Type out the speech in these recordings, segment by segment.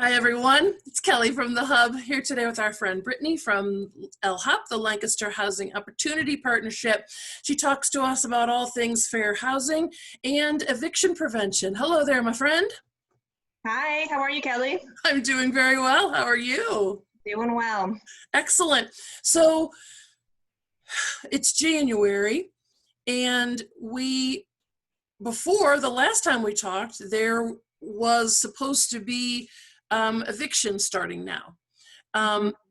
Hi everyone, it's Kelly from the Hub here today with our friend Brittany from LHOP, the Lancaster Housing Opportunity Partnership. She talks to us about all things fair housing and eviction prevention. Hello there, my friend. Hi, how are you, Kelly? I'm doing very well. How are you? Doing well. Excellent. So it's January and before the last time we talked, there was supposed to be eviction starting now.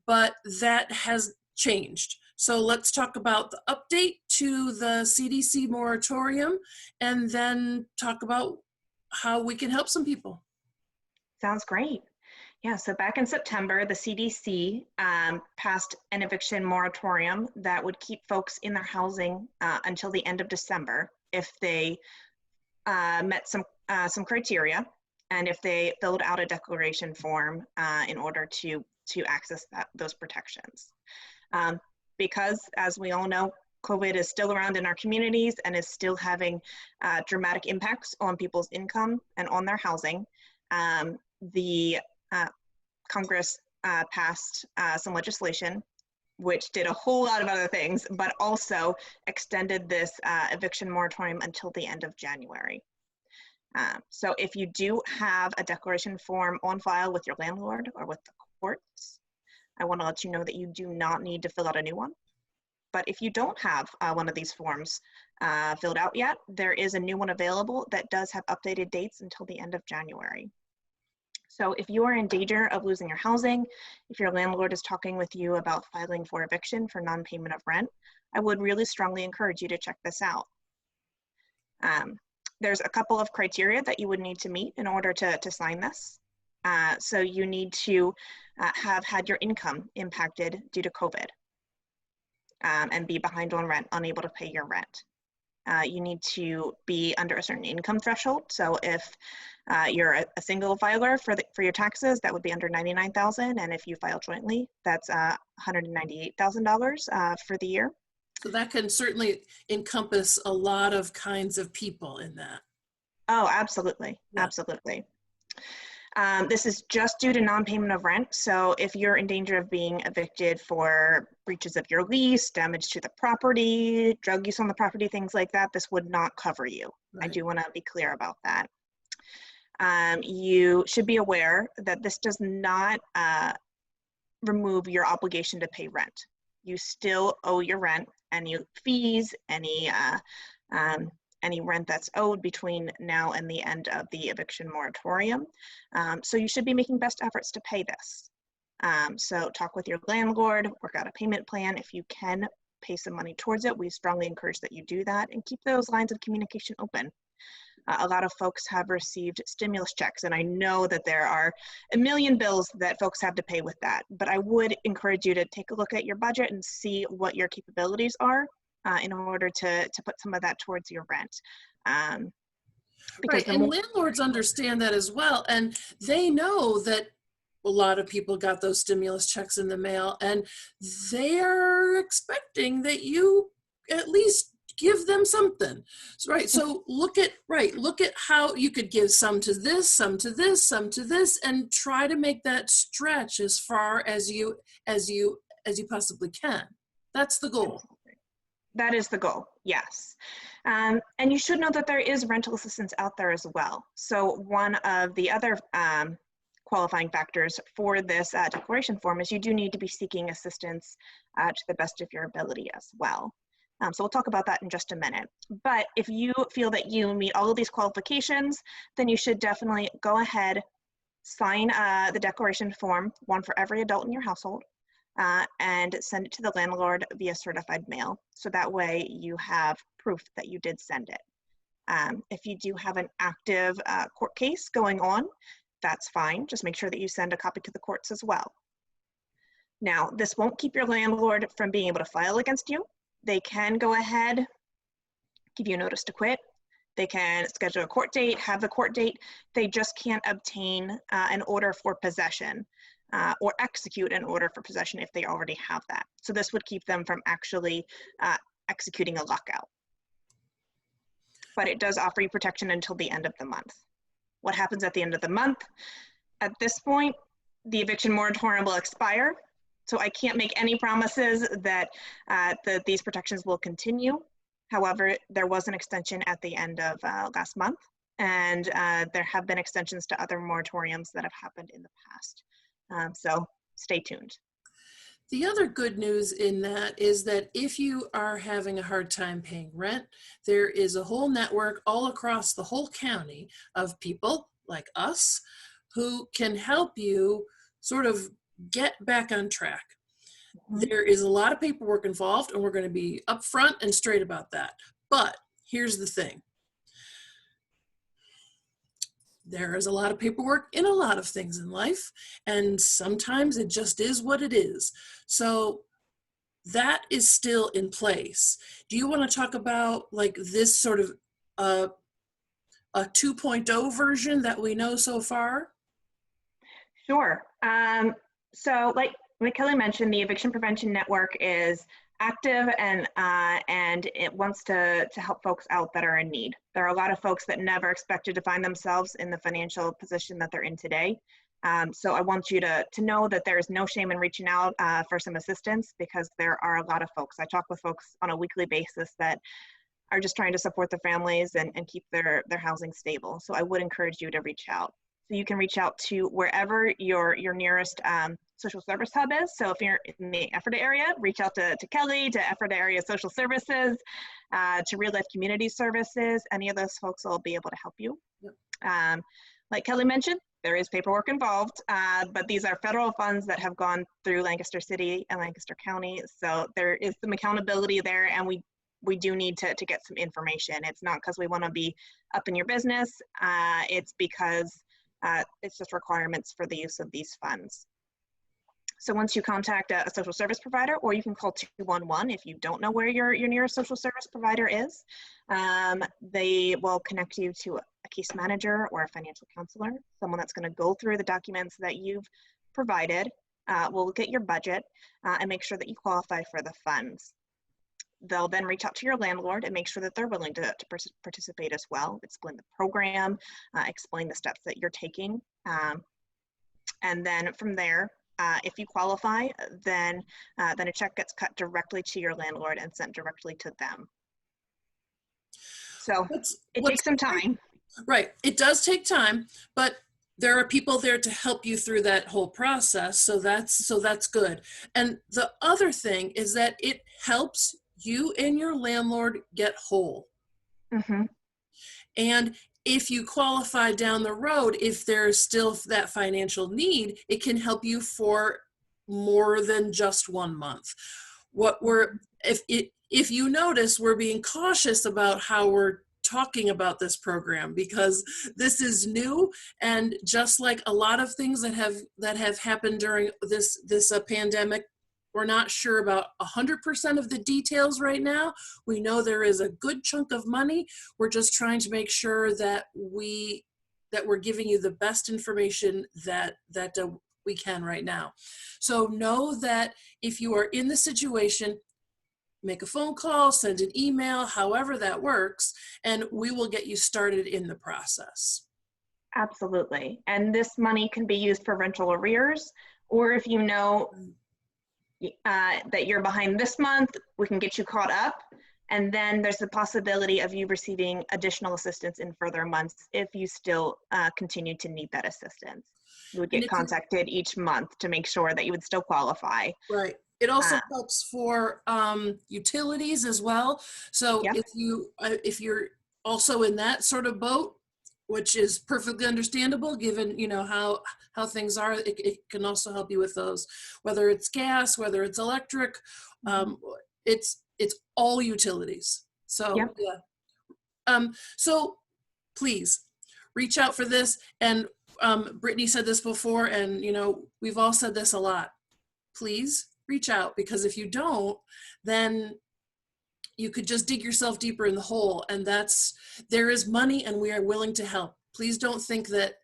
But that has changed. So let's talk about the update to the CDC moratorium and then talk about how we can help some people. Sounds great. Yeah, so back in September, the CDC passed an eviction moratorium that would keep folks in their housing until the end of December if they met some criteria and if they filled out a declaration form in order to access those protections. Because, as we all know, COVID is still around in our communities and is still having dramatic impacts on people's income and on their housing. The Congress passed some legislation which did a whole lot of other things, but also extended this eviction moratorium until the end of January. So if you do have a declaration form on file with your landlord or with the courts, I want to let you know that you do not need to fill out a new one. But if you don't have one of these forms filled out yet, there is a new one available that does have updated dates until the end of January. So if you are in danger of losing your housing, if your landlord is talking with you about filing for eviction for non-payment of rent, I would really strongly encourage you to check this out. There's a couple of criteria that you would need to meet in order to sign this. So you need to have had your income impacted due to COVID and be behind on rent, unable to pay your rent. You need to be under a certain income threshold. So if you're a single filer for your taxes, that would be under $99,000, and if you file jointly, that's $198,000 for the year. So that can certainly encompass a lot of kinds of people in that. Oh, absolutely, yeah. Absolutely. This is just due to non-payment of rent. So if you're in danger of being evicted for breaches of your lease, damage to the property, drug use on the property, things like that, this would not cover you. Right. I do want to be clear about that. You should be aware that this does not remove your obligation to pay rent. You still owe your rent, any fees, any rent that's owed between now and the end of the eviction moratorium. So you should be making best efforts to pay this. So talk with your landlord, work out a payment plan. If you can pay some money towards it, we strongly encourage that you do that and keep those lines of communication open. A lot of folks have received stimulus checks, and I know that there are a million bills that folks have to pay with that, but I would encourage you to take a look at your budget and see what your capabilities are in order to put some of that towards your rent. Right, and landlords understand that as well, and they know that a lot of people got those stimulus checks in the mail, and they're expecting that you at least give them something. Right, so look at how you could give some to this, some to this, some to this, and try to make that stretch as far as you possibly can. That's the goal. That is the goal, yes. And you should know that there is rental assistance out there as well. So one of the other qualifying factors for this declaration form is you do need to be seeking assistance to the best of your ability as well. So we'll talk about that in just a minute. But if you feel that you meet all of these qualifications, then you should definitely go ahead, sign the declaration form, one for every adult in your household, and send it to the landlord via certified mail. So that way you have proof that you did send it. If you do have an active court case going on, that's fine. Just make sure that you send a copy to the courts as well. Now, this won't keep your landlord from being able to file against you. They can go ahead, give you a notice to quit. They can schedule a court date, have the court date. They just can't obtain an order for possession or execute an order for possession if they already have that. So this would keep them from actually executing a lockout. But it does offer you protection until the end of the month. What happens at the end of the month? At this point, the eviction moratorium will expire. So I can't make any promises that, these protections will continue. However, there was an extension at the end of last month, and there have been extensions to other moratoriums that have happened in the past. So stay tuned. The other good news in that is that if you are having a hard time paying rent, there is a whole network all across the whole county of people like us who can help you sort of get back on track. Mhm. There is a lot of paperwork involved, and we're going to be upfront and straight about that. But here's the thing. There is a lot of paperwork in a lot of things in life, and sometimes it just is what it is. So that is still in place. Do you want to talk about like this sort of a 2.0 version that we know so far? Sure. So like Kelly mentioned, the Eviction Prevention Network is active, and it wants to help folks out that are in need. There are a lot of folks that never expected to find themselves in the financial position that they're in today. So I want you to know that there is no shame in reaching out for some assistance, because there are a lot of folks. I talk with folks on a weekly basis that are just trying to support their families and keep their housing stable. So I would encourage you to reach out. So you can reach out to wherever your nearest social service hub is. So if you're in the Ephrata area, reach out to Kelly, to Ephrata Area Social Services, to Real Life Community Services. Any of those folks will be able to help you. Yep. Like Kelly mentioned, there is paperwork involved, but these are federal funds that have gone through Lancaster City and Lancaster County. So there is some accountability there, and we do need to get some information. It's not because we want to be up in your business. It's because it's just requirements for the use of these funds. So once you contact a social service provider, or you can call 211 if you don't know where your nearest social service provider is, they will connect you to a case manager or a financial counselor, someone that's going to go through the documents that you've provided, will look at your budget, and make sure that you qualify for the funds. They'll then reach out to your landlord and make sure that they're willing to participate as well, explain the program, explain the steps that you're taking. And then from there, if you qualify, then a check gets cut directly to your landlord and sent directly to them. So it takes some time. Right. It does take time, but there are people there to help you through that whole process. So that's good. And the other thing is that it helps you and your landlord get whole. Mm-hmm. And if you qualify down the road, if there's still that financial need, it can help you for more than just 1 month. If you notice, we're being cautious about how we're talking about this program, because this is new, and just like a lot of things that have happened during this pandemic, we're not sure about 100% of the details right now. We know there is a good chunk of money. We're just trying to make sure that we're giving you the best information that we can right now. So know that if you are in the situation, make a phone call, send an email, however that works, and we will get you started in the process. Absolutely. And this money can be used for rental arrears, or if you know that you're behind this month, we can get you caught up. And then there's the possibility of you receiving additional assistance in further months if you still continue to need that assistance. You would get contacted each month to make sure that you would still qualify. Right. It also helps for utilities as well. So Yep. if you're also in that sort of boat, which is perfectly understandable given how things are, it can also help you with those, whether it's gas, whether it's electric, it's all utilities. So yep. Yeah. So please reach out for this. And Brittany said this before, and we've all said this a lot. Please reach out, because if you don't, then you could just dig yourself deeper in the hole. And there is money, and we are willing to help. Please don't think that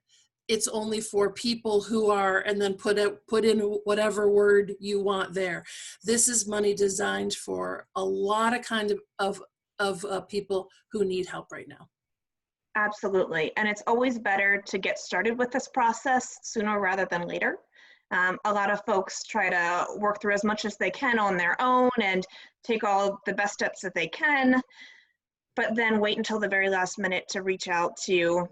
it's only for people who are, and then put in whatever word you want there. This is money designed for a lot of kind of people who need help right now. Absolutely. And it's always better to get started with this process sooner rather than later. A lot of folks try to work through as much as they can on their own and take all the best steps that they can, but then wait until the very last minute to reach out to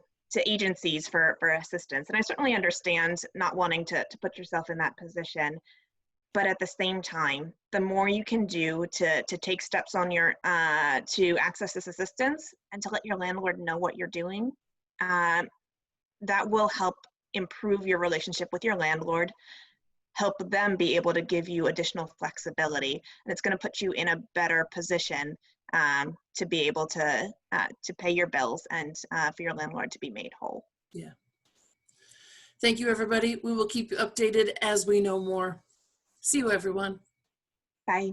agencies for assistance. And I certainly understand not wanting to put yourself in that position. But at the same time, the more you can do to take steps on your to access this assistance and to let your landlord know what you're doing, uh, that will help improve your relationship with your landlord, help them be able to give you additional flexibility, and it's going to put you in a better position to be able to pay your bills and for your landlord to be made whole. Yeah. Thank you, everybody. We will keep you updated as we know more. See you, everyone. Bye.